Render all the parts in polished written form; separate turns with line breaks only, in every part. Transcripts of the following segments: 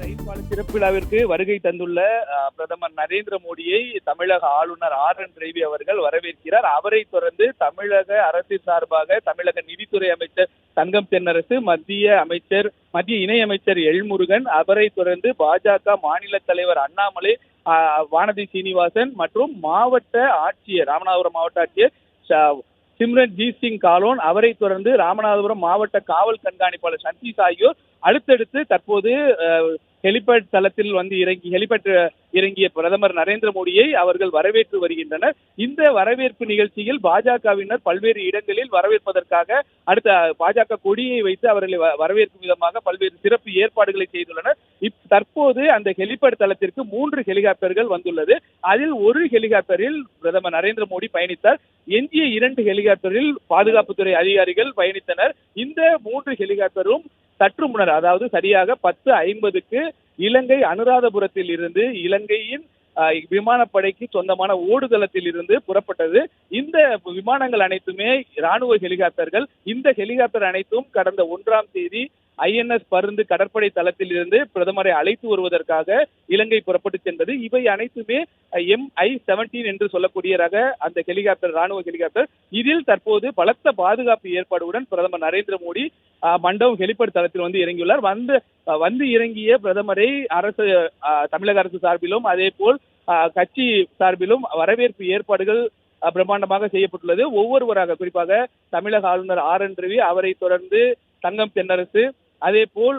ரயில் பால திறப்பு விழாவிற்கு வருகை தந்துள்ள பிரதமர் நரேந்திர மோடியை தமிழக ஆளுநர் RN ரவி அவர்கள் வரவேற்கிறார். அவரை தொடர்ந்து தமிழக அரசு சார்பாக தமிழக நிதித்துறை அமைச்சர் தங்கம் தென்னரசு, மத்திய இணை அமைச்சர் எல்முருகன், அவரை தொடர்ந்து பாஜக மாநில தலைவர் அண்ணாமலை, வானதி சீனிவாசன் மற்றும் மாவட்ட ஆட்சியர், ராமநாதபுரம் மாவட்ட ஆட்சியர் சிம்ரன்ஜீத் சிங் காலோன், அவரை தொடர்ந்து ராமநாதபுரம் மாவட்ட காவல் கண்காணிப்பாளர் சந்தீஷ் ஆகியோர் அடுத்தடுத்து தற்போது ஹெலிபேட் தளத்தில் இறங்கிய பிரதமர் நரேந்திர மோடியை அவர்கள் வரவேற்று வருகின்றனர். இந்த வரவேற்பு நிகழ்ச்சியில் பாஜகவினர் பல்வேறு இடங்களில் வரவேற்பதற்காக அடுத்த பாஜக கொடியை வைத்து அவர்களை வரவேற்கும் விதமாக பல்வேறு சிறப்பு ஏற்பாடுகளை செய்துள்ளனர். தற்போது அந்த ஹெலிபேட் தளத்திற்கு 3 ஹெலிகாப்டர்கள் வந்துள்ளது. அதில் ஒரு ஹெலிகாப்டரில் பிரதமர் நரேந்திர மோடி பயணித்தார். எஞ்சிய 2 ஹெலிகாப்டரில் பாதுகாப்புத்துறை அதிகாரிகள் பயணித்தனர். இந்த 3 ஹெலிகாப்டரும் சற்று முன்னர், அதாவது சரியாக 10:50க்கு இலங்கை அனுராதபுரத்தில் இருந்து இலங்கையின் விமானப்படைக்கு சொந்தமான ஓடுதளத்தில் இருந்து புறப்பட்டது. இந்த விமானங்கள் அனைத்துமே ராணுவ ஹெலிகாப்டர்கள். இந்த ஹெலிகாப்டர் அனைத்தும் கடந்த 1ஆம் தேதி INS பருந்து கடற்படை தளத்தில் இருந்து பிரதமரை அழைத்து வருவதற்காக இலங்கை புறப்பட்டு சென்றது. இவை அனைத்துமே MI-17 என்று சொல்லக்கூடிய ரக அந்த ஹெலிகாப்டர், ராணுவ ஹெலிகாப்டர். இதில் தற்போது பலத்த பாதுகாப்பு ஏற்பாடுடன் பிரதமர் நரேந்திர மோடி மண்டபம் ஹெலிபேட் தளத்தில் இறங்கியுள்ளார். வந்து இறங்கிய பிரதமரை தமிழக அரசு சார்பிலும் அதே போல் கட்சி சார்பிலும் வரவேற்பு ஏற்பாடுகள் பிரம்மாண்டமாக செய்யப்பட்டுள்ளது. ஒவ்வொருவராக, குறிப்பாக தமிழக ஆளுநர் RN ரவி, அவரை தொடர்ந்து தங்கம் தென்னரசு, அதே போல்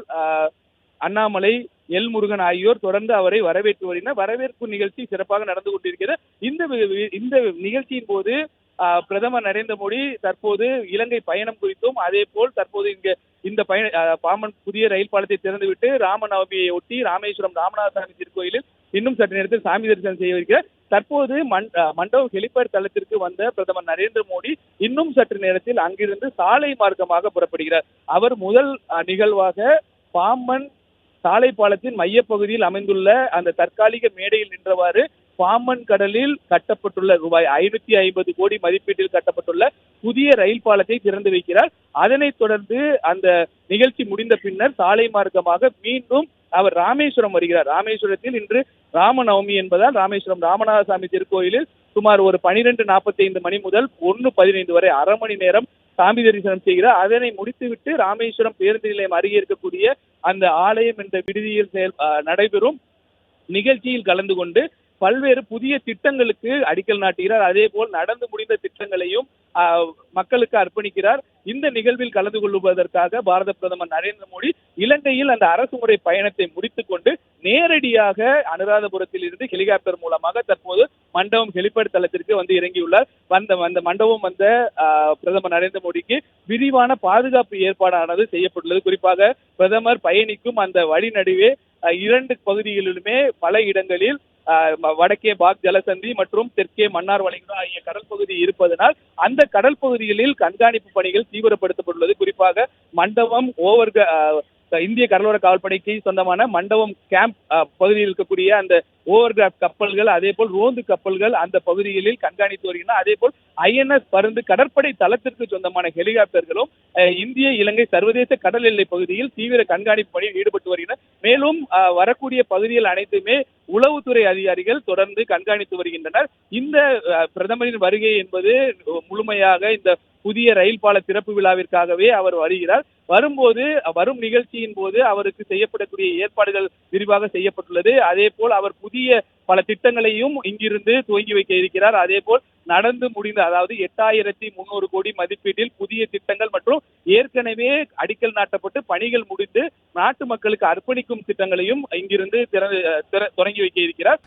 அண்ணாமலை, எல்முருகன் ஆகியோர் தொடர்ந்து அவரை வரவேற்று வருகின்றனர். வரவேற்பு நிகழ்ச்சி சிறப்பாக நடந்து கொண்டிருக்கிறது. இந்த நிகழ்ச்சியின் போது பிரதமர் நரேந்திர மோடி தற்போது இலங்கை பயணம் குறித்தும், அதே போல் தற்போது இந்த பாம்பன் புதிய ரயில் பாலத்தை திறந்துவிட்டு ராமநவமியை ஒட்டி ராமேஸ்வரம் ராமநாதசாமி திருக்கோயிலில் இன்னும் சற்று நேரத்தில் சாமி தரிசனம் செய்ய இருக்கிறார். தற்போது மண்டபம் ஹெலிபேட் தளத்திற்கு வந்த பிரதமர் நரேந்திர மோடி இன்னும் சற்று நேரத்தில் அங்கிருந்து சாலை மார்க்கமாக புறப்படுகிறார். அவர் முதல் நிகழ்வாக பாம்பன் சாலை பாலத்தின் மையப்பகுதியில் அமைந்துள்ள அந்த தற்காலிக மேடையில் நின்றவாறு பாம்பன் கடலில் கட்டப்பட்டுள்ள ரூபாய் 550 கோடி மதிப்பீட்டில் கட்டப்பட்டுள்ள புதிய ரயில் பாலத்தை திறந்து வைக்கிறார். அதனைத் தொடர்ந்து அந்த நிகழ்ச்சி முடிந்த பின்னர் சாலை மார்க்கமாக மீண்டும் அவர் ராமேஸ்வரம் வருகிறார். ராமேஸ்வரத்தில் இன்று ராமநவமி என்பதால் ராமேஸ்வரம் ராமநாதசாமி திருக்கோயிலில் சுமார் ஒரு 12:45 மணி முதல் 1:15 வரை 1/2 மணி நேரம் சாமி தரிசனம் செய்கிறார். அதனை முடித்துவிட்டு ராமேஸ்வரம் பேருந்து நிலையம் அருகே இருக்கக்கூடிய அந்த ஆலயம் என்ற விடுதியில் நடைபெறும் நிகழ்ச்சியில் கலந்து கொண்டு பல்வேறு புதிய திட்டங்களுக்கு அடிக்கல் நாட்டுகிறார். அதே போல் நடந்து முடிந்த திட்டங்களையும் மக்களுக்கு அர்ப்பணிக்கிறார். இந்த நிகழ்வில் கலந்து கொள்வதற்காக பாரத பிரதமர் நரேந்திர மோடி இலங்கையில் அந்த அரசு முறை பயணத்தை முடித்துக் கொண்டு நேரடியாக அனுராதபுரத்தில் இருந்து ஹெலிகாப்டர் மூலமாக தற்போது மண்டபம் ஹெலிபேட் தளத்திற்கு இறங்கியுள்ளார். அந்த மண்டபம் வந்த பிரதமர் நரேந்திர மோடிக்கு விரிவான பாதுகாப்பு ஏற்பாடானது செய்யப்பட்டுள்ளது. குறிப்பாக பிரதமர் பயணிக்கும் அந்த வழி நடுவே 2 பகுதிகளிலுமே பல இடங்களில் வடக்கே பாக் ஜலசந்தி மற்றும் தெற்கே மன்னார் வளைகுடா ஆகிய கடல் பகுதி இருப்பதனால் அந்த கடல் பகுதிகளில் கண்காணிப்பு பணிகள் தீவிரப்படுத்தப்பட்டுள்ளது. குறிப்பாக மண்டபம் இந்திய கடலோர காவல்படைக்கு சொந்தமான மண்டபம் கேம்ப் பகுதியில் இருக்கக்கூடிய அந்த ஓவர்கிராஃப்ட் கப்பல்கள், அதே போல் ரோந்து கப்பல்கள் அந்த பகுதிகளில் கண்காணித்து வருகின்றன. அதே போல் INS பருந்து கடற்படை தளத்திற்கு சொந்தமான ஹெலிகாப்டர்களும் இந்திய இலங்கை சர்வதேச கடல் எல்லை பகுதியில் தீவிர கண்காணிப்பு பணியில் ஈடுபட்டு வருகின்றனர். மேலும் வரக்கூடிய பகுதிகள் அனைத்துமே உளவுத்துறை அதிகாரிகள் தொடர்ந்து கண்காணித்து வருகின்றனர். இந்த பிரதமரின் வருகை என்பது முழுமையாக இந்த புதிய ரயில் பால திறப்பு விழாவிற்காகவே அவர் வருகிறார். வரும் நிகழ்ச்சியின் போது அவருக்கு செய்யப்படக்கூடிய ஏற்பாடுகள் விரிவாக செய்யப்பட்டுள்ளது. அதே போல் அவர் புதிய பல திட்டங்களையும் இங்கிருந்து துவங்கி வைக்க இருக்கிறார். அதே போல் நடந்து முடிந்த, அதாவது 8300 கோடி மதிப்பீட்டில் புதிய திட்டங்கள் மற்றும் ஏற்கனவே அடிக்கல் நாட்டப்பட்டு பணிகள் முடிந்து நாட்டு மக்களுக்கு அர்ப்பணிக்கும் திட்டங்களையும் இங்கிருந்து தொடங்கி வைக்க இருக்கிறார்.